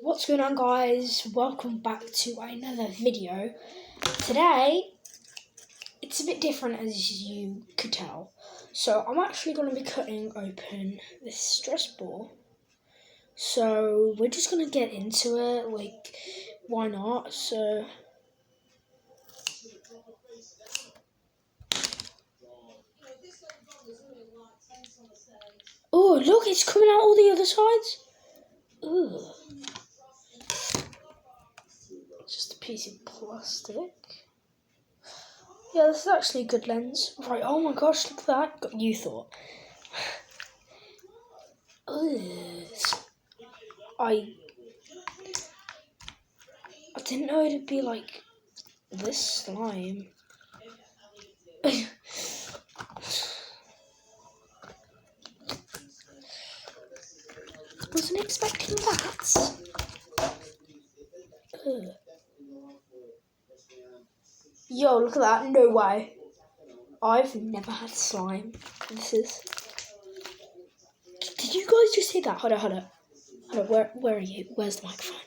What's going on, guys? Welcome back to another video. Today it's a bit different, as you could tell. So I'm actually going to be cutting open this stress ball. So we're just going to get into it, like, why not? So oh, look, it's coming out all the other sides. Ugh. Just a piece of plastic. Yeah, this is actually a good lens. Right, oh my gosh, look at that. Got you thought. I didn't know it'd be like this slime. Wasn't expecting that. Ugh. Yo, look at that. No way. I've never had slime. This is... Did you guys just hear that? Hold on. Where are you? Where's the microphone?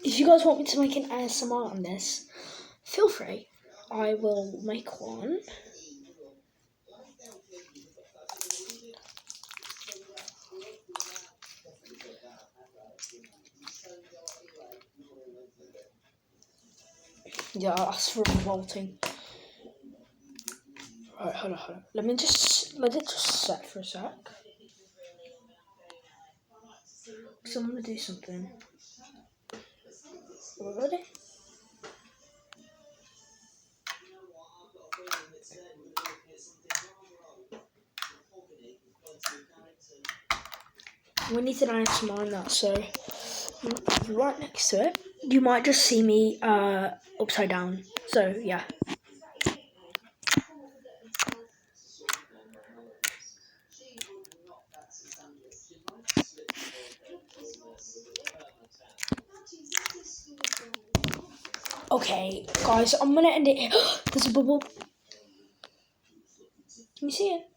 If you guys want me to make an ASMR on this, feel free. I will make one. Yeah, that's revolting. Right, hold on. Let it just set for a sec. So I'm gonna do something. Are we ready? We need to ASMR on that, so right next to it, you might just see me upside down. So yeah. Okay, guys, I'm gonna end it. There's a bubble. Can you see it?